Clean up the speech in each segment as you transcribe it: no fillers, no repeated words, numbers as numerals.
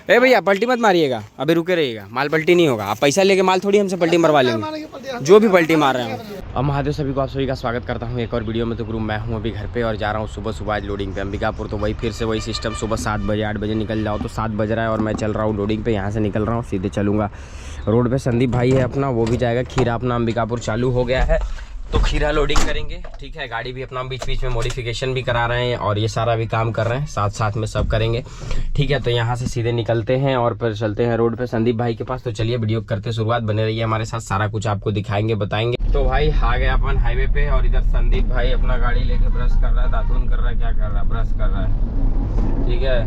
ए भैया पलटी मत मारिएगा, अभी रुके रहिएगा, माल पलटी नहीं होगा। आप पैसा लेके माल थोड़ी हमसे पलटी मरवा लेंगे, जो भी पलटी मार रहे हैं। अब महादेव सभी को आप सभी का स्वागत करता हूँ एक और वीडियो में। तो गुरु मैं हूँ अभी घर पे और जा रहा हूँ सुबह सुबह आज लोडिंग पे अंबिकापुर। तो वही फिर से वही सिस्टम, सुबह 7 बजे 8 बजे निकल जाओ। तो 7 बज रहा है और मैं चल रहा हूँ लोडिंग पे। यहाँ से निकल रहा हूँ, सीधे चलूँगा रोड पे। संदीप भाई है अपना, वो भी जाएगा। खीरा अपना अंबिकापुर चालू हो गया है तो खीरा लोडिंग करेंगे, ठीक है। गाड़ी भी अपना बीच बीच में मॉडिफिकेशन भी करा रहे हैं और ये सारा भी काम कर रहे हैं, साथ साथ में सब करेंगे, ठीक है। तो यहाँ से सीधे निकलते हैं और फिर चलते हैं रोड पे संदीप भाई के पास। तो चलिए वीडियो करते शुरुआत, बने रहिए हमारे साथ, सारा कुछ आपको दिखाएंगे बताएंगे। तो भाई आ गए अपन हाईवे पे और इधर संदीप भाई अपना गाड़ी लेके ब्रश कर रहा है, दातून कर रहा है, क्या कर रहा है, ब्रश कर रहा है, ठीक है।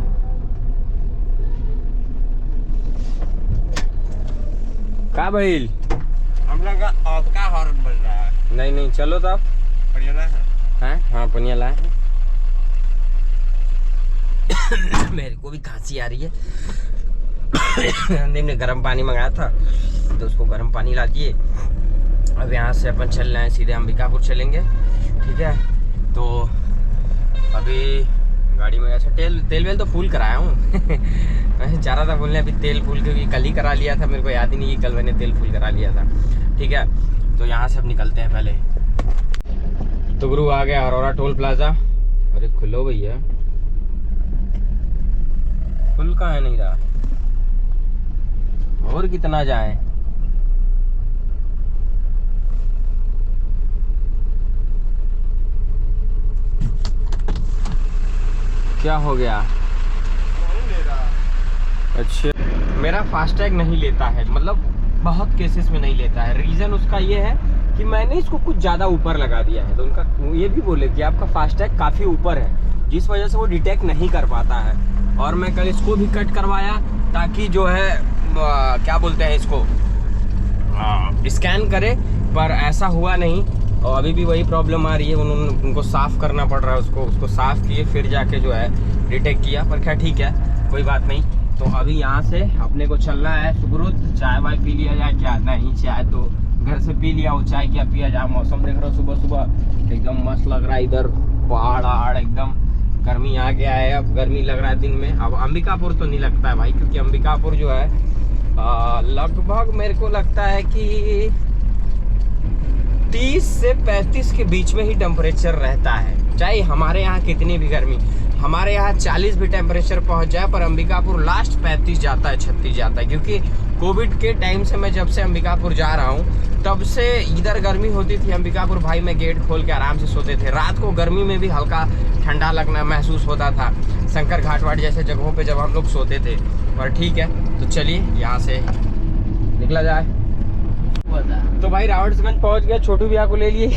क्या भाई हम लोग का आपका हॉर्न बज रहा है। नहीं चलो तो आप हैं। हाँ पनिया लाए हैं। मेरे को भी खांसी आ रही है। हमने गर्म पानी मंगाया था तो उसको गर्म पानी ला दिए। अब यहाँ से अपन चल रहे हैं, सीधे अंबिकापुर चलेंगे, ठीक है। तो अभी गाड़ी में अच्छा तेल वेल तो फुल कराया हूँ। मैं चाह रहा था बोलने अभी तेल फुल, क्योंकि कल ही करा लिया था, मेरे को याद ही नहीं कि कल मैंने तेल फुल करा लिया था, ठीक है। तो यहाँ से अब निकलते हैं पहले। तो गुरु आ गया अरोरा टोल प्लाजा। अरे खुलो भैया, खुल कहाँ है, नहीं रहा। और कितना जाए, क्या हो गया। अच्छा मेरा फास्टैग नहीं लेता है, मतलब बहुत केसेस में नहीं लेता है। रीज़न उसका ये है कि मैंने इसको कुछ ज़्यादा ऊपर लगा दिया है। तो उनका ये भी बोले कि आपका फास्टैग काफ़ी ऊपर है, जिस वजह से वो डिटेक्ट नहीं कर पाता है। और मैं कल इसको भी कट करवाया ताकि जो है क्या बोलते हैं इसको, स्कैन करे, पर ऐसा हुआ नहीं। और अभी भी वही प्रॉब्लम आ रही है। उनको साफ़ करना पड़ रहा है, उसको साफ़ किए फिर जाके जो है डिटेक्ट किया। पर क्या ठीक है, कोई बात नहीं। तो अभी यहाँ से अपने को चलना है सुब्रुत। चाय वाय पी लिया जाए क्या, नहीं चाय तो घर से पी लिया, वो चाय क्या पिया जाए। मौसम देख रहा हूँ सुबह सुबह एकदम मस्त लग रहा है। इधर पहाड़ एकदम, गर्मी आ गया है, अब गर्मी लग रहा है दिन में। अब अंबिकापुर तो नहीं लगता है भाई, क्योंकि अंबिकापुर जो है लगभग मेरे को लगता है कि 30 से 35 के बीच में ही टेम्परेचर रहता है। चाहे हमारे यहाँ कितनी भी गर्मी, हमारे यहाँ 40 भी टेम्परेचर पहुँच जाए, पर अंबिकापुर लास्ट 35 जाता है, 36 जाता है। क्योंकि कोविड के टाइम से मैं जब से अंबिकापुर जा रहा हूँ तब से इधर गर्मी होती थी। अंबिकापुर भाई मैं गेट खोल के आराम से सोते थे। रात को गर्मी में भी हल्का ठंडा लगना महसूस होता था, शंकर घाट वाट जैसे जगहों पे जब हम लोग सोते थे। पर ठीक है, तो चलिए यहाँ से निकला जाए। तो भाई रावटसगंज पहुँच गया, छोटू भैया को ले लिए।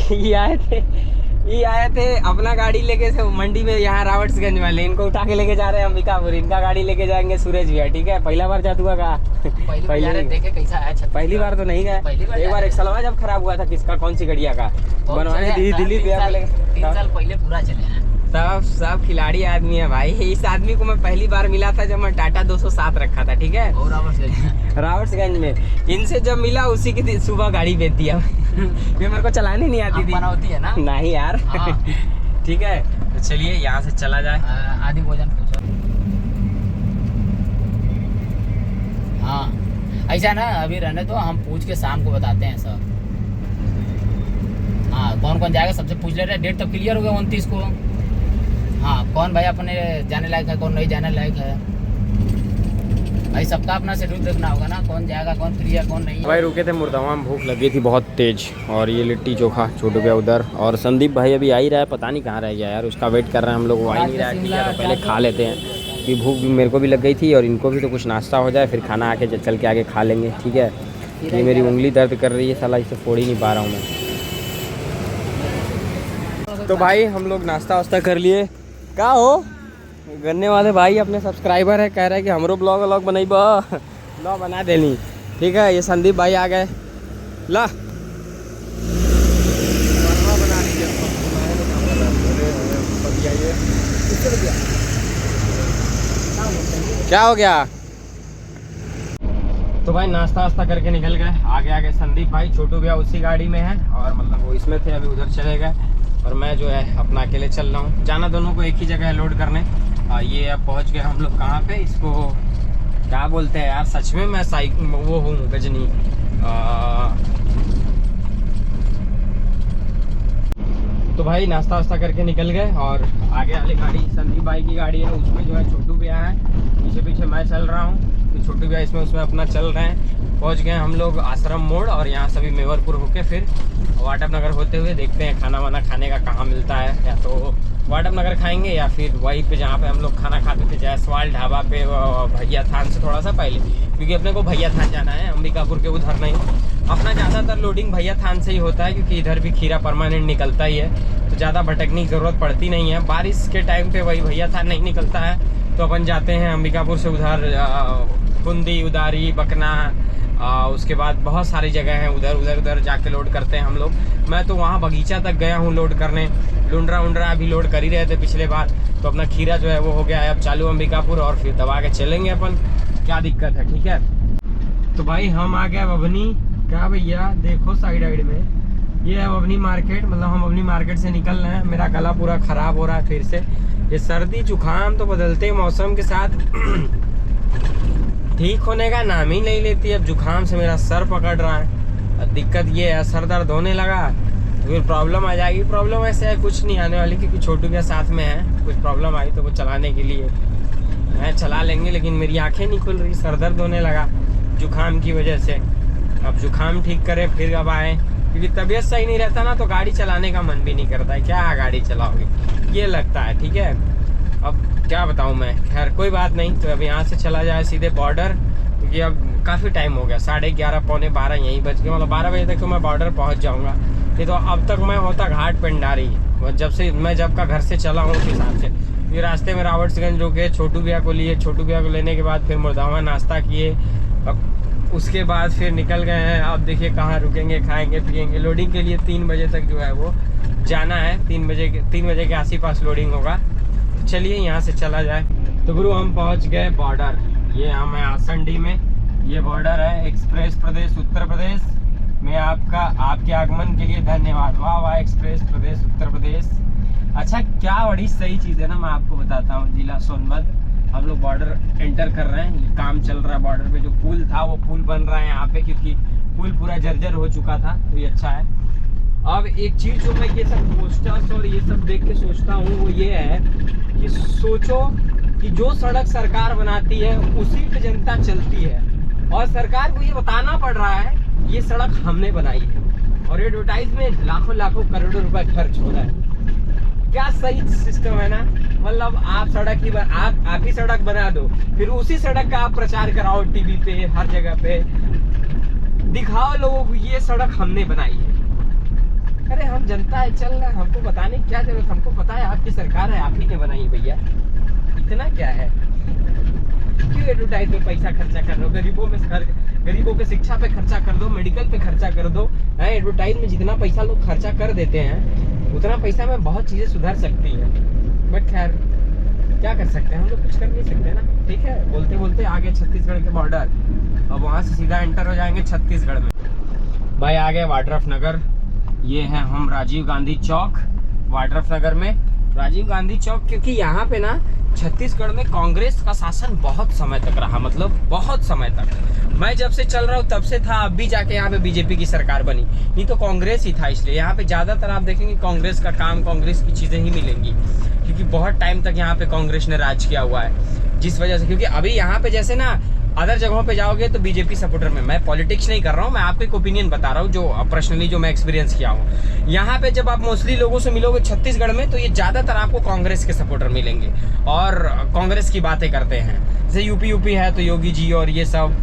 ये आए थे अपना गाड़ी लेके से मंडी में, यहाँ रावटसगंज वाले। इनको उठा के लेके जा रहे हैं अंबिकापुर, इनका गाड़ी लेके जाएंगे सूरज भैया, ठीक है। पहला बार जा हुआ का देखे कैसा है। पहली बार तो नहीं गए, एक बार एक्सलवा जब खराब हुआ था, किसका कौन सी गड़िया का बनवाने दिल्ली भैया को लेके 3 साल पहले पूरा चले हैं। सब खिलाड़ी आदमी है भाई। इस आदमी को मैं पहली बार मिला था जब मैं टाटा 207 रखा था, ठीक है, रावटसगंज में। इनसे जब मिला उसी की सुबह गाड़ी बेच दिया। ये मेरे को चलाने नहीं आती थी, होती है ना, नहीं यार। ठीक है, तो चलिए यहाँ से चला जाए। आदि भोजन पूछो। हाँ ऐसा ना, अभी रहने तो हम पूछ के शाम को बताते हैं सब। हाँ कौन कौन जाएगा सबसे पूछ ले रहे हैं। डेट तब क्लियर हो गया 29 को। हाँ कौन भाई अपने जाने लायक है, कौन नहीं जाने लायक है, भाई सबका अपना शेड्यूल देखना होगा ना, कौन जाएगा, कौन फ्री है, कौन नहीं। भाई रुके थे मुर्दावा में, भूख लगी थी बहुत तेज। और ये लिट्टी चोखा छोटू गया उधर। और संदीप भाई अभी आ ही रहा है, पता नहीं कहाँ रह गया यार, उसका वेट कर रहे हैं हम लोग। वो आ ही नहीं रहा है, ठीक है। तो पहले खा लेते हैं कि भूख भी मेरे को भी लग गई थी और इनको भी, तो कुछ नाश्ता हो जाए फिर खाना आके चल के आगे खा लेंगे, ठीक है। ये मेरी उंगली दर्द कर रही है, साला इसे फोड़ ही नहीं पा रहा हूँ मैं। तो भाई हम लोग नाश्ता वास्ता कर लिए। क्या हो गन्ने वाले भाई अपने सब्सक्राइबर है, कह रहे हैं कि हमरो ब्लॉग बनाइबा, ब्लॉग बना देनी, ठीक है। ये संदीप भाई आ गए, ला बना क्या हो गया। तो भाई नाश्ता वास्ता करके निकल गए। आगे संदीप भाई, छोटू भैया उसी गाड़ी में है और मतलब वो इसमें थे, अभी उधर चले गए। और मैं जो है अपना अकेले चल रहा हूँ। जाना दोनों को एक ही जगह है लोड करने। ये अब पहुँच गए हम लोग कहाँ पे, इसको क्या बोलते हैं यार, सच में मैं वो हूँ गजनी। तो भाई नाश्ता वास्ता करके निकल गए और आगे वाली गाड़ी संदीप भाई की गाड़ी है, उसमें जो है छोटू भैया है, पीछे पीछे मैं चल रहा हूँ। तो छोटू भैया इसमें उसमें अपना चल रहे हैं। पहुँच गए हम लोग आश्रम मोड़ और यहाँ सभी मेवरपुर होके फिर वाटप नगर होते हुए देखते हैं खाना वाना खाने का कहाँ मिलता है। या तो वाटप नगर खाएंगे या फिर वहीं पे जहाँ पे हम लोग खाना खाते थे जायसवाल ढाबा पे, भैया थान से थोड़ा सा पहले, क्योंकि अपने को भैया थान जाना है, अंबिकापुर के उधर नहीं। अपना ज़्यादातर लोडिंग भैया थान से ही होता है क्योंकि इधर भी खीरा परमानेंट निकलता ही है, तो ज़्यादा भटकने की ज़रूरत पड़ती नहीं है। बारिश के टाइम पे वही भैया थान नहीं निकलता है तो अपन जाते हैं अंबिकापुर से उधर कुंदी, उदारी, बकना, उसके बाद बहुत सारी जगह हैं, उधर जाके लोड करते हैं हम लोग। मैं तो वहाँ बगीचा तक गया हूँ लोड करने, लुंडरा अभी लोड कर ही रहे थे पिछले बार। तो अपना खीरा जो है वो हो गया है, अब चालू अंबिकापुर और फिर दबा के चलेंगे अपन, क्या दिक्कत है। ठीक है, तो भाई हम आ गए बभनी। क्या भैया देखो साइड में ये है बभनी मार्केट, मतलब हम बभनी मार्केट से निकल रहे हैं। मेरा गला पूरा ख़राब हो रहा है फिर से, ये सर्दी जुकाम तो बदलते मौसम के साथ ठीक होने का नाम ही नहीं लेती। अब जुकाम से मेरा सर पकड़ रहा है, अब दिक्कत ये है सर दर्द होने लगा तो फिर प्रॉब्लम आ जाएगी। प्रॉब्लम ऐसे है कुछ नहीं आने वाली क्योंकि छोटू के साथ में है, कुछ प्रॉब्लम आई तो वो चलाने के लिए मैं चला लेंगे, लेकिन मेरी आंखें नहीं खुल रही, सर दर्द होने लगा जुकाम की वजह से। अब जुकाम ठीक करे फिर अब आए, क्योंकि तबीयत सही नहीं रहता ना तो गाड़ी चलाने का मन भी नहीं करता है, क्या गाड़ी चलाओगे ये लगता है। ठीक है, अब क्या बताऊं मैं, खैर कोई बात नहीं। तो अब यहाँ से चला जाए सीधे बॉर्डर, क्योंकि अब काफ़ी टाइम हो गया, 11:30 पौने 12 यहीं बज गए, मतलब 12 बजे तक तो मैं बॉर्डर पहुँच जाऊँगा। नहीं तो अब तक मैं होता घाट पेंडारी, जब का घर से चला हूँ उस हिसाब से। ये रास्ते में रावर्ट्सगंज रुके, छोटू भैया को लिए, छोटू भैया को लेने के बाद फिर मुर्दावा नाश्ता किए, उसके बाद फिर निकल गए हैं। अब देखिए कहाँ रुकेंगे, खाएंगे पिएंगे। लोडिंग के लिए 3 बजे तक जो है वो जाना है, 3 बजे के आस-पास लोडिंग होगा। तो चलिए यहाँ से चला जाए। तो गुरु हम पहुँच गए बॉर्डर, ये हम है आसंडी में, ये बॉर्डर है एक्सप्रेस प्रदेश उत्तर प्रदेश में। आपके आगमन के लिए धन्यवाद। वाह वाह, एक्सप्रेस प्रदेश उत्तर प्रदेश। अच्छा क्या बड़ी सही चीज़ है ना, मैं आपको बताता हूँ। जिला सोनभद्र हम लोग बॉर्डर एंटर कर रहे हैं, काम चल रहा है बॉर्डर पे। जो पुल था वो पुल बन रहा है यहाँ पे, क्योंकि पुल पूरा जर्जर हो चुका था, तो ये अच्छा है। अब एक चीज़ जो मैं ये सब पोस्टर्स और ये सब देख के सोचता हूँ वो ये है कि सोचो कि जो सड़क सरकार बनाती है उसी पे जनता चलती है, और सरकार को ये बताना पड़ रहा है ये सड़क हमने बनाई है, और एडवर्टाइज में लाखों करोड़ों रुपए खर्च हो रहा है। क्या सही सिस्टम है ना, मतलब आप ही सड़क बना दो, फिर उसी सड़क का आप प्रचार कराओ टीवी पे, हर जगह पे दिखाओ लोगों को ये सड़क हमने बनाई है। अरे हम जनता है, चल रहा है, हमको बताने की क्या जरूरत, हमको पता है आपकी सरकार है, आप ही ने बनाई है भैया, इतना क्या है। क्यों एडवर्टाइज में पैसा खर्चा कर दो, गरीबों पे शिक्षा पे खर्चा कर दो, मेडिकल पे खर्चा कर दो। एडवर्टाइज में जितना पैसा लोग खर्चा कर देते हैं उतना पैसा में बहुत चीज़ें सुधर सकती है, बट खैर क्या कर सकते हैं, हम लोग कुछ कर नहीं सकते ना। ठीक है, बोलते बोलते आगे छत्तीसगढ़ के बॉर्डर, अब वहाँ से सीधा एंटर हो जाएंगे छत्तीसगढ़ में। भाई आ गए वाड्रफ नगर, ये है हम राजीव गांधी चौक वाड्रफ नगर में। राजीव गांधी चौक क्योंकि यहाँ पे ना छत्तीसगढ़ में कांग्रेस का शासन बहुत समय तक रहा, मतलब बहुत समय तक। मैं जब से चल रहा हूँ तब से था, अब भी जाके यहाँ पे बीजेपी की सरकार बनी, नहीं तो कांग्रेस ही था। इसलिए यहाँ पे ज़्यादातर आप देखेंगे कांग्रेस का काम, कांग्रेस की चीज़ें ही मिलेंगी, क्योंकि बहुत टाइम तक यहाँ पे कांग्रेस ने राज किया हुआ है, जिस वजह से। क्योंकि अभी यहाँ पे जैसे ना अदर जगहों पे जाओगे तो बीजेपी सपोर्टर में, मैं पॉलिटिक्स नहीं कर रहा हूँ, मैं आपको एक ओपिनियन बता रहा हूँ जो पर्सनली जो मैं एक्सपीरियंस किया हूँ। यहाँ पे जब आप मोस्टली लोगों से मिलोगे छत्तीसगढ़ में तो ये ज़्यादातर आपको कांग्रेस के सपोर्टर मिलेंगे और कांग्रेस की बातें करते हैं। जैसे यूपी है तो योगी जी और ये सब,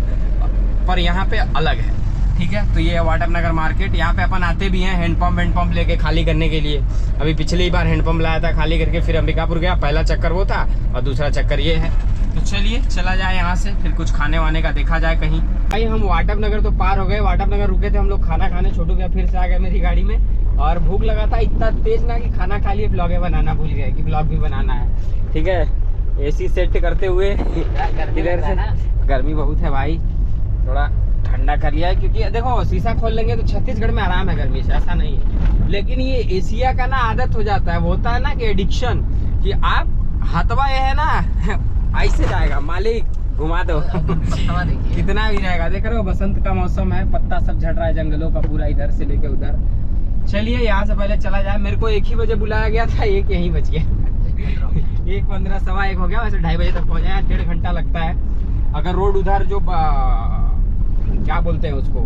पर यहाँ पे अलग है। ठीक है, तो ये है वाटप नगर मार्केट। यहाँ पे अपन आते भी हैं हैंडपम्प लेके खाली करने के लिए। अभी पिछली बार हैंडपम्प लाया था खाली करके, फिर अंबिकापुर गया, पहला चक्कर वो था और दूसरा चक्कर ये है। तो चलिए चला जाए यहाँ से, फिर कुछ खाने वाने का देखा जाए कहीं। भाई हम वाटप नगर तो पार हो गए, वाटप नगर रुके थे हम लोग खाना खाने, छोटू गया फिर से आ गया मेरी गाड़ी में, और भूख लगा था इतना तेज ना कि खाना खा लिए, ब्लॉग बनाना भूल गए कि ब्लॉग भी बनाना है। ठीक है, एसी सेट करते हुए इधर से, गर्मी बहुत है भाई, थोड़ा ठंडा कर लिया है, क्योंकि देखो शीशा खोल लेंगे तो छत्तीसगढ़ में आराम है गर्मी से, ऐसा नहीं है। लेकिन ये एशिया का ना आदत हो जाता है, वो होता है ना कि एडिक्शन, कि आप हथवा ये है ना ऐसे जाएगा, मालिक घुमा दो। पत्ता देखिए कितना भी रहेगा, देख रहे हो बसंत का मौसम है, पत्ता सब झड़ रहा है जंगलों का पूरा, इधर से लेके उधर। चलिए यहाँ से पहले चला जाए, मेरे को 1 ही बजे बुलाया गया था, 1 यहीं बच गया। 1:15 सवा 1 हो गया, वैसे 2:30 बजे तक पहुँचा है, 1.5 घंटा लगता है। अगर रोड उधर जो क्या बोलते हैं उसको,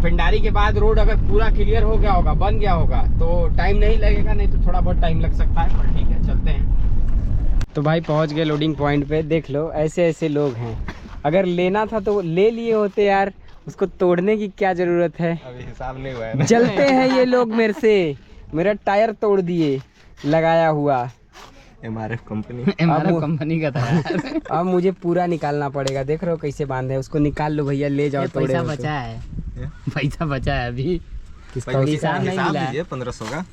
पिंडारी के बाद रोड अगर पूरा क्लियर हो गया होगा, बन गया होगा, तो टाइम नहीं लगेगा, नहीं तो थोड़ा बहुत टाइम लग सकता है, पर ठीक है चलते हैं। तो भाई पहुंच गए लोडिंग पॉइंट पे, देख लो ऐसे ऐसे लोग हैं। अगर लेना था तो ले लिए होते यार, उसको तोड़ने की क्या जरूरत है। अभी हिसाब नहीं हुआ है ना। जलते हैं ये लोग मेरे से, मेरा टायर तोड़ दिए लगाया हुआ। MRF कंपनी MRF कंपनी का था यार। अब मुझे पूरा निकालना पड़ेगा, देख रहे हो कैसे बांधे, उसको निकाल लो भैया, ले जाओ तोड़े पैसा हो तो। बचा है, पैसा बचा है अभी। किसका हिसाब नहीं मिला है। 1500 का।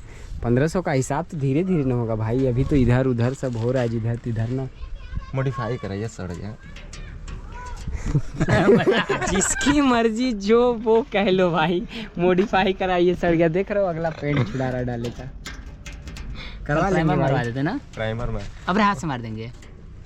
1500 का हिसाब तो धीरे धीरे ना होगा भाई, अभी तो इधर उधर सब हो रहा है, जिधर तिधर ना। मॉडिफाई कराइए, सड़ गया। जिसकी मर्जी जो वो कह लो भाई, मॉडिफाई कराइए, सड़ गया। देख रहे हो अगला पेंट छुड़ा रहा डालेगा, करवा लेंगे मरवा भाई। देते ना, प्राइमर में अब हाथ से मार देंगे।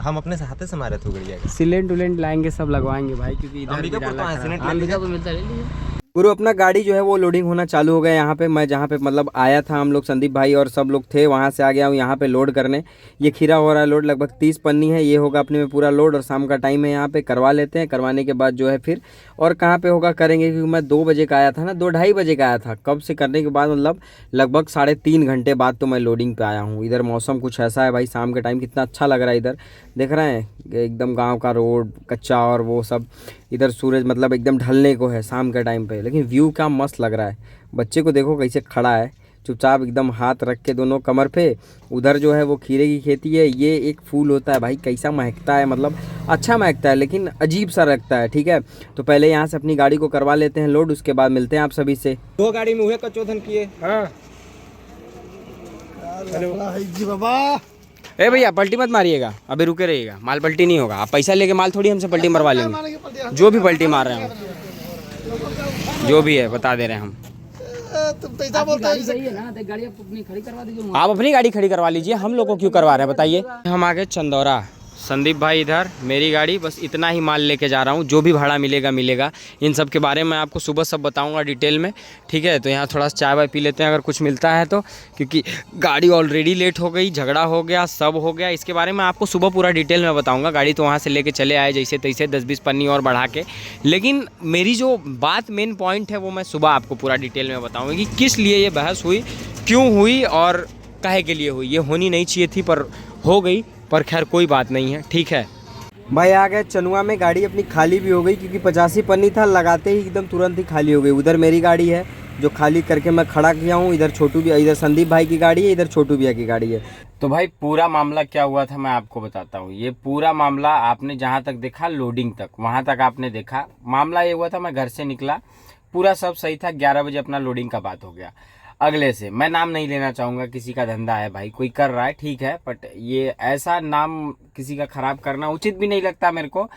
हम अपने हाथ से मारे थे गड़िया के। सिलेंट उलेंट लाएंगे, सब लगवाएंगे भाई, क्योंकि इधर भी अंबिकापुर तो डाला एक्सीडेंट खराब। अंबिकापुर मिलता है, ले लीजिए। गुरु अपना गाड़ी जो है वो लोडिंग होना चालू हो गया यहाँ पे। मैं जहाँ पे मतलब आया था, हम लोग संदीप भाई और सब लोग थे, वहाँ से आ गया हूँ यहाँ पे लोड करने। ये खीरा हो रहा है लोड, लगभग 30 पन्नी है, ये होगा अपने में पूरा लोड, और शाम का टाइम है, यहाँ पे करवा लेते हैं। करवाने के बाद जो है फिर और कहाँ पे होगा करेंगे, क्योंकि मैं 2 बजे का आया था ना, 2-2:30 बजे का आया था। कब से करने के बाद मतलब लगभग 3.5 घंटे बाद तो मैं लोडिंग पे आया हूँ। इधर मौसम कुछ ऐसा है भाई, शाम के टाइम कितना अच्छा लग रहा है इधर, देख रहे हैं एकदम गाँव का रोड कच्चा, और वो सब इधर सूरज मतलब एकदम ढलने को है शाम के टाइम पे, लेकिन व्यू क्या मस्त लग रहा है। बच्चे को देखो कैसे खड़ा है चुपचाप, एकदम हाथ रख के दोनों कमर पे। उधर जो है वो खीरे की खेती है, ये एक फूल होता है भाई, कैसा महकता है, मतलब अच्छा महकता है लेकिन अजीब सा लगता है। ठीक है, तो पहले यहाँ से अपनी गाड़ी को करवा लेते हैं लोड, उसके बाद मिलते हैं आप सभी से। 2 गाड़ी में हुए कचौधन किए। हाँ जी बाबा, ए भैया पलटी मत मारिएगा, अभी रुके रहिएगा, माल पलटी नहीं होगा। आप पैसा लेके माल थोड़ी हमसे पलटी मरवा लेंगे, जो भी पलटी मार रहे हो, जो भी है बता दे रहे हैं हम। तुम पैसा बोलते गाड़ी सही है ना, तो गाड़ी अपनी खड़ी करवा दीजिए। आप अपनी गाड़ी खड़ी करवा लीजिए, हम लोग को क्यों करवा रहे हैं बताइए। हम आगे चंदौरा, संदीप भाई इधर, मेरी गाड़ी, बस इतना ही माल लेके जा रहा हूँ, जो भी भाड़ा मिलेगा मिलेगा। इन सब के बारे में आपको सुबह सब बताऊंगा डिटेल में, ठीक है। तो यहाँ थोड़ा सा चाय वाय पी लेते हैं अगर कुछ मिलता है तो, क्योंकि गाड़ी ऑलरेडी लेट हो गई, झगड़ा हो गया, सब हो गया। इसके बारे में आपको सुबह पूरा डिटेल में बताऊँगा। गाड़ी तो वहाँ से लेके चले आए जैसे तैसे 10-20 पन्नी और बढ़ा के, लेकिन मेरी जो बात मेन पॉइंट है वो मैं सुबह आपको पूरा डिटेल में बताऊँगा कि किस लिए ये बहस हुई, क्यों हुई और काहे के लिए हुई। ये होनी नहीं चाहिए थी पर हो गई, पर खैर कोई बात नहीं है, ठीक है। भाई आ गए चनुआ में, गाड़ी अपनी खाली भी हो गई, क्योंकि 85 पन्नी था, लगाते ही एकदम तुरंत ही खाली हो गई। उधर मेरी गाड़ी है जो खाली करके मैं खड़ा किया हूँ, इधर छोटू भी, इधर संदीप भाई की गाड़ी है, इधर छोटू भैया की गाड़ी है। तो भाई पूरा मामला क्या हुआ था मैं आपको बताता हूँ। ये पूरा मामला आपने जहाँ तक देखा लोडिंग तक, वहाँ तक आपने देखा। मामला ये हुआ था, मैं घर से निकला, पूरा सब सही था, 11 बजे अपना लोडिंग का बात हो गया। अगले से मैं नाम नहीं लेना चाहूँगा, किसी का धंधा है भाई, कोई कर रहा है ठीक है, बट ये ऐसा नाम किसी का ख़राब करना उचित भी नहीं लगता मेरे को,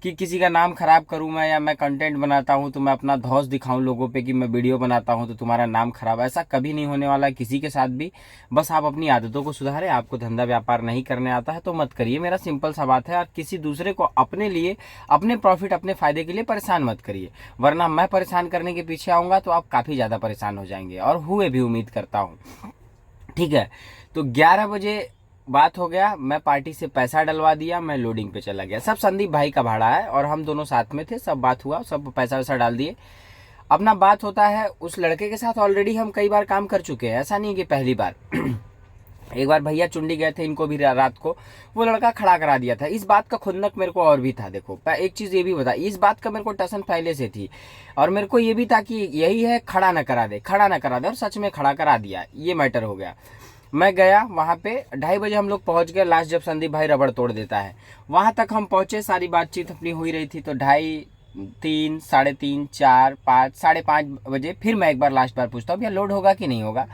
कि किसी का नाम ख़राब करूँ मैं, या मैं कंटेंट बनाता हूँ तो मैं अपना धौस दिखाऊँ लोगों पे कि मैं वीडियो बनाता हूँ तो तुम्हारा नाम ख़राब। ऐसा कभी नहीं होने वाला है किसी के साथ भी। बस आप अपनी आदतों को सुधारें। आपको धंधा व्यापार नहीं करने आता है तो मत करिए, मेरा सिंपल सा बात है। और किसी दूसरे को अपने लिए, अपने प्रॉफिट, अपने फ़ायदे के लिए परेशान मत करिए, वरना मैं परेशान करने के पीछे आऊँगा तो आप काफ़ी ज़्यादा परेशान हो जाएंगे, और हुए भी उम्मीद करता हूँ, ठीक है। तो 11 बजे बात हो गया, मैं पार्टी से पैसा डलवा दिया, मैं लोडिंग पे चला गया। सब संदीप भाई का भाड़ा है और हम दोनों साथ में थे, सब बात हुआ, सब पैसा वैसा डाल दिए। अपना बात होता है, उस लड़के के साथ ऑलरेडी हम कई बार काम कर चुके हैं, ऐसा नहीं कि पहली बार। एक बार भैया चुंडी गए थे, इनको भी रात को वो लड़का खड़ा करा दिया था। इस बात का खुंदक मेरे को और भी था। देखो एक चीज़ ये भी बता, इस बात का मेरे को टसन पहले से थी, और मेरे को ये भी था कि यही है, खड़ा ना करा दे, खड़ा ना करा दे, और सच में खड़ा करा दिया, ये मैटर हो गया। मैं गया वहाँ पे, 2:30 बजे हम लोग पहुँच गए लास्ट, जब संदीप भाई रबड़ तोड़ देता है वहाँ तक हम पहुँचे। सारी बातचीत अपनी हो ही रही थी, तो 2:30, 3, 3:30, 4, 5, 5:30 बजे फिर मैं एक बार लास्ट बार पूछता हूँ भैया लोड होगा कि नहीं होगा,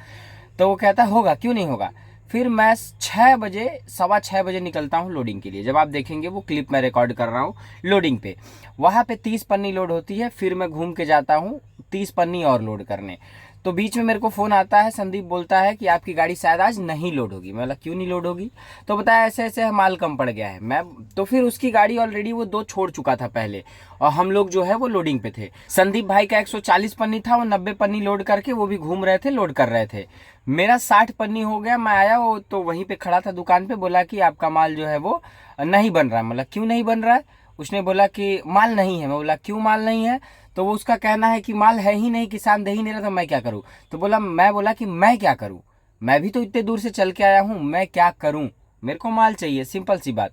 तो वो कहता होगा, क्यों नहीं होगा। फिर मैं 6 बजे, 6:15 बजे निकलता हूँ लोडिंग के लिए। जब आप देखेंगे वो क्लिप मैं रिकॉर्ड कर रहा हूँ लोडिंग पे, वहाँ पे 30 पन्नी लोड होती है, फिर मैं घूम के जाता हूँ 30 पन्नी और लोड करने। तो बीच में मेरे को फ़ोन आता है, संदीप बोलता है कि आपकी गाड़ी शायद आज नहीं लोड होगी। मैं बोला क्यों नहीं लोड होगी? तो बताया ऐसे ऐसे माल कम पड़ गया है। मैं तो फिर उसकी गाड़ी ऑलरेडी वो 2 छोड़ चुका था पहले, और हम लोग जो है वो लोडिंग पे थे। संदीप भाई का 140 पन्नी था, वो 90 पन्नी लोड करके वो भी घूम रहे थे, लोड कर रहे थे। मेरा 60 पन्नी हो गया। मैं आया, वो तो वहीं पे खड़ा था दुकान पे, बोला कि आपका माल जो है वो नहीं बन रहा है। मतलब क्यों नहीं बन रहा है? उसने बोला कि माल नहीं है। मैं बोला क्यों माल नहीं है? तो वो उसका कहना है कि माल है ही नहीं, किसान दे ही नहीं रहा, तो मैं क्या करूं? तो मैं बोला कि मैं क्या करूं, मैं भी तो इतने दूर से चल के आया हूं, मैं क्या करूं, मेरे को माल चाहिए, सिंपल सी बात।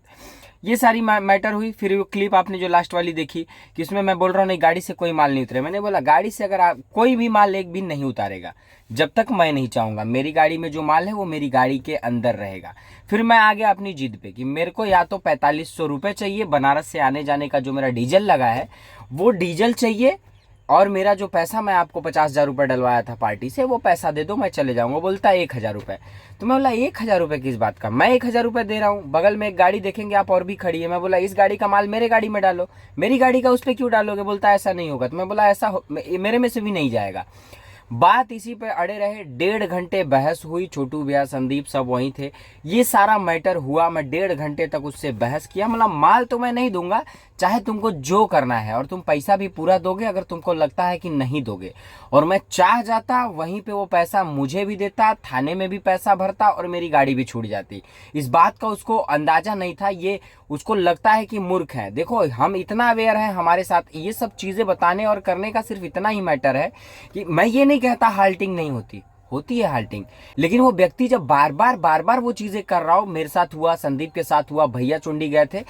ये सारी मैटर हुई। फिर वो क्लिप आपने जो लास्ट वाली देखी कि उसमें मैं बोल रहा हूँ नहीं गाड़ी से कोई माल नहीं उतरे। मैंने बोला गाड़ी से अगर आप कोई भी माल एक भी नहीं उतारेगा जब तक मैं नहीं चाहूँगा। मेरी गाड़ी में जो माल है वो मेरी गाड़ी के अंदर रहेगा। फिर मैं आ गया अपनी जिद पे कि मेरे को या तो 4500 रुपये चाहिए, बनारस से आने जाने का जो मेरा डीजल लगा है वो डीजल चाहिए, और मेरा जो पैसा मैं आपको 50,000 रुपये डलवाया था पार्टी से वो पैसा दे दो, मैं चले जाऊंगा। बोलता है 1,000 रुपये। तो मैं बोला 1,000 रुपये किस बात का? मैं 1,000 रुपये दे रहा हूँ, बगल में एक गाड़ी देखेंगे आप और भी खड़ी है। मैं बोला इस गाड़ी का माल मेरे गाड़ी में डालो, मेरी गाड़ी का उस पर क्यों डालोगे? बोलता है ऐसा नहीं होगा। तो मैं बोला ऐसा मेरे में से भी नहीं जाएगा। बात इसी पे अड़े रहे, 1.5 घंटे बहस हुई। छोटू भैया, संदीप सब वहीं थे। ये सारा मैटर हुआ, मैं 1.5 घंटे तक उससे बहस किया। मतलब माल तो मैं नहीं दूंगा, चाहे तुमको जो करना है, और तुम पैसा भी पूरा दोगे अगर तुमको लगता है कि नहीं दोगे। और मैं चाह जाता वहीं पे वो पैसा मुझे भी देता, थाने में भी पैसा भरता, और मेरी गाड़ी भी छूट जाती। इस बात का उसको अंदाजा नहीं था। ये उसको लगता है कि मूर्ख है। देखो हम इतना अवेयर हैं, हमारे साथ ये सब चीज़ें बताने और करने का सिर्फ इतना ही मैटर है कि मैं ये नहीं कहता हाल्टिंग नहीं होती है हाल्टिंग, लेकिन वो व्यक्ति जब बार बार वो चीज़ें कर रहा हो, मेरे साथ हुआ, संदीप के साथ हुआ, भैया चुंडी गए थे,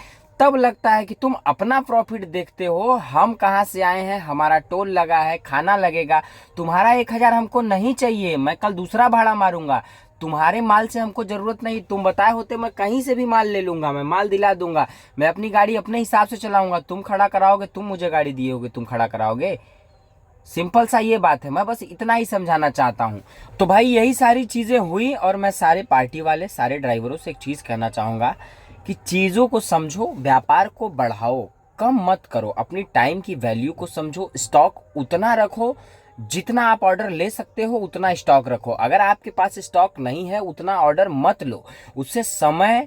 तब लगता है कि तुम अपना प्रॉफिट देखते हो। हम कहाँ से आए हैं, हमारा टोल लगा है, खाना लगेगा, तुम्हारा 1,000 हमको नहीं चाहिए, मैं कल दूसरा भाड़ा मारूंगा, तुम्हारे माल से हमको जरूरत नहीं। तुम बताए होते मैं कहीं से भी माल ले लूंगा, मैं माल दिला दूंगा, मैं अपनी गाड़ी अपने हिसाब से चलाऊंगा। तुम खड़ा कराओगे, तुम मुझे गाड़ी दिए होगे, तुम खड़ा कराओगे। सिंपल सा ये बात है, मैं बस इतना ही समझाना चाहता हूँ। तो भाई यही सारी चीज़ें हुई, और मैं सारे पार्टी वाले, सारे ड्राइवरों से एक चीज़ कहना चाहूँगा कि चीज़ों को समझो, व्यापार को बढ़ाओ, कम मत करो, अपनी टाइम की वैल्यू को समझो, स्टॉक उतना रखो जितना आप ऑर्डर ले सकते हो, उतना स्टॉक रखो। अगर आपके पास स्टॉक नहीं है उतना ऑर्डर मत लो, उससे समय,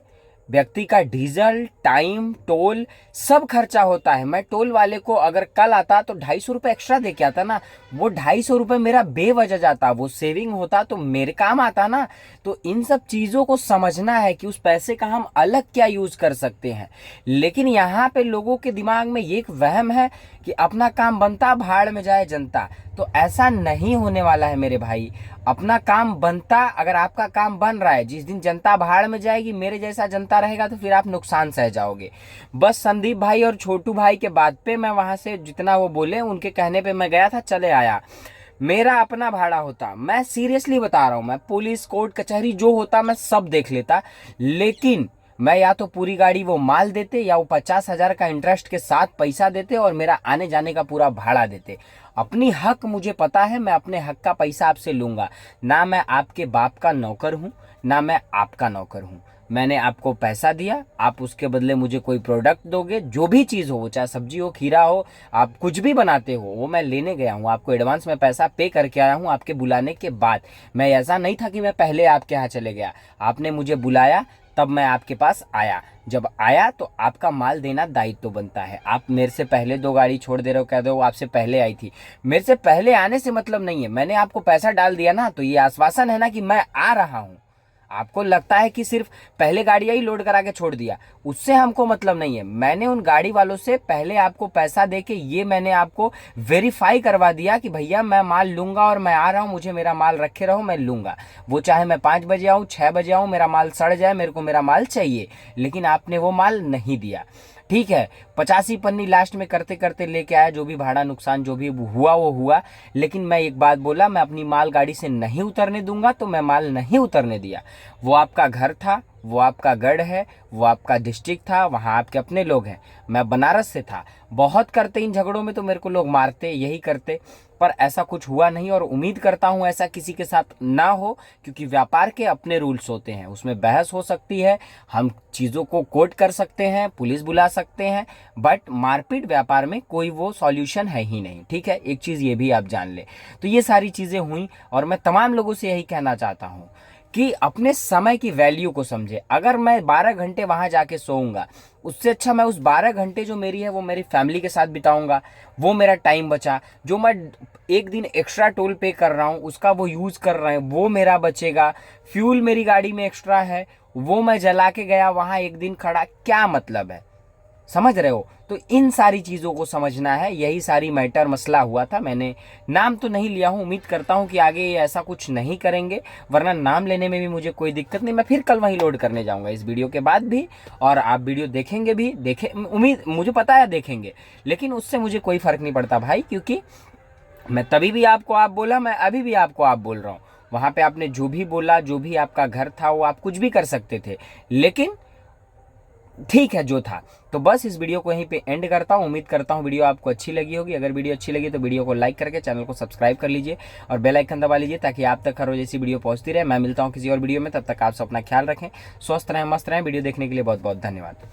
व्यक्ति का डीजल, टाइम, टोल सब खर्चा होता है। मैं टोल वाले को अगर कल आता तो 250 रुपये एक्स्ट्रा दे के आता ना, वो 250 रुपये मेरा बेवजह जाता, वो सेविंग होता तो मेरे काम आता ना। तो इन सब चीज़ों को समझना है कि उस पैसे का हम अलग क्या यूज़ कर सकते हैं। लेकिन यहाँ पे लोगों के दिमाग में ये एक वहम है कि अपना काम बनता, भाड़ में जाए जनता। तो ऐसा नहीं होने वाला है मेरे भाई। अपना काम बनता, अगर आपका काम बन रहा है, जिस दिन जनता भाड़ में जाएगी, मेरे जैसा जनता रहेगा तो फिर आप नुकसान सह जाओगे। बस संदीप भाई और छोटू भाई के बात पे मैं वहाँ से जितना वो बोले उनके कहने पे मैं गया था, चले आया। मेरा अपना भाड़ा होता, मैं सीरियसली बता रहा हूँ, मैं पुलिस, कोर्ट, कचहरी जो होता मैं सब देख लेता, लेकिन मैं या तो पूरी गाड़ी वो माल देते, या वो 50,000 का इंटरेस्ट के साथ पैसा देते, और मेरा आने जाने का पूरा भाड़ा देते। अपनी हक मुझे पता है, मैं अपने हक का पैसा आपसे लूँगा ना। मैं आपके बाप का नौकर हूँ, ना मैं आपका नौकर हूँ। मैंने आपको पैसा दिया, आप उसके बदले मुझे कोई प्रोडक्ट दोगे, जो भी चीज़ हो, चाहे सब्जी हो, खीरा हो, आप कुछ भी बनाते हो, वो मैं लेने गया हूँ। आपको एडवांस में पैसा पे करके आया हूँ आपके बुलाने के बाद। मैं ऐसा नहीं था कि मैं पहले आपके यहाँ चले गया, आपने मुझे बुलाया तब मैं आपके पास आया। जब आया तो आपका माल देना दायित्व बनता है। आप मेरे से पहले 2 गाड़ी छोड़ दे रहे हो, कह दो आपसे पहले आई थी। मेरे से पहले आने से मतलब नहीं है, मैंने आपको पैसा डाल दिया ना, तो ये आश्वासन है ना कि मैं आ रहा हूँ। आपको लगता है कि सिर्फ पहले गाड़ी आई, लोड करा के छोड़ दिया, उससे हमको मतलब नहीं है। मैंने उन गाड़ी वालों से पहले आपको पैसा देके ये मैंने आपको वेरीफाई करवा दिया कि भैया मैं माल लूंगा और मैं आ रहा हूँ, मुझे मेरा माल रखे रहो, मैं लूंगा। वो चाहे मैं 5 बजे आऊँ, 6 बजे आऊँ, मेरा माल सड़ जाए, मेरे को मेरा माल चाहिए। लेकिन आपने वो माल नहीं दिया। ठीक है, 85 पन्नी लास्ट में करते करते लेके आया, जो भी भाड़ा नुकसान जो भी हुआ वो हुआ। लेकिन मैं एक बात बोला, मैं अपनी माल गाड़ी से नहीं उतरने दूंगा, तो मैं माल नहीं उतरने दिया। वो आपका घर था, वो आपका गढ़ है, वो आपका डिस्ट्रिक्ट था, वहाँ आपके अपने लोग हैं। मैं बनारस से था, बहुत करते इन झगड़ों में तो मेरे को लोग मारते, यही करते, पर ऐसा कुछ हुआ नहीं और उम्मीद करता हूं ऐसा किसी के साथ ना हो, क्योंकि व्यापार के अपने रूल्स होते हैं, उसमें बहस हो सकती है, हम चीज़ों को कोर्ट कर सकते हैं, पुलिस बुला सकते हैं, बट मारपीट व्यापार में कोई वो सॉल्यूशन है ही नहीं। ठीक है, एक चीज़ ये भी आप जान ले। तो ये सारी चीज़ें हुई और मैं तमाम लोगों से यही कहना चाहता हूँ कि अपने समय की वैल्यू को समझे। अगर मैं 12 घंटे वहाँ जाके सोऊंगा, उससे अच्छा मैं उस 12 घंटे जो मेरी है वो मेरी फैमिली के साथ बिताऊंगा, वो मेरा टाइम बचा। जो मैं एक दिन एक्स्ट्रा टोल पे कर रहा हूँ उसका वो यूज़ कर रहे हैं, वो मेरा बचेगा। फ्यूल मेरी गाड़ी में एक्स्ट्रा है, वो मैं जला के गया वहाँ एक दिन खड़ा, क्या मतलब है? समझ रहे हो? तो इन सारी चीज़ों को समझना है। यही सारी मैटर मसला हुआ था। मैंने नाम तो नहीं लिया हूँ, उम्मीद करता हूँ कि आगे ये ऐसा कुछ नहीं करेंगे, वरना नाम लेने में भी मुझे कोई दिक्कत नहीं। मैं फिर कल वहीं लोड करने जाऊँगा इस वीडियो के बाद भी, और आप वीडियो देखेंगे भी, उम्मीद मुझे पता है देखेंगे, लेकिन उससे मुझे कोई फ़र्क नहीं पड़ता भाई, क्योंकि मैं तभी भी आपको आप बोला, मैं अभी भी आपको आप बोल रहा हूँ। वहाँ पे आपने जो भी बोला, जो भी आपका घर था, वो आप कुछ भी कर सकते थे, लेकिन ठीक है जो था। तो बस इस वीडियो को यहीं पे एंड करता हूँ। उम्मीद करता हूँ वीडियो आपको अच्छी लगी होगी। अगर वीडियो अच्छी लगी तो वीडियो को लाइक करके चैनल को सब्सक्राइब कर लीजिए और बेल आइकन दबा लीजिए, ताकि आप तक हर रोज ऐसी वीडियो पहुंचती रहे। मैं मिलता हूँ किसी और वीडियो में, तब तक आप सब अपना ख्याल रखें, स्वस्थ रहें, मस्त रहें। वीडियो देखने के लिए बहुत बहुत धन्यवाद।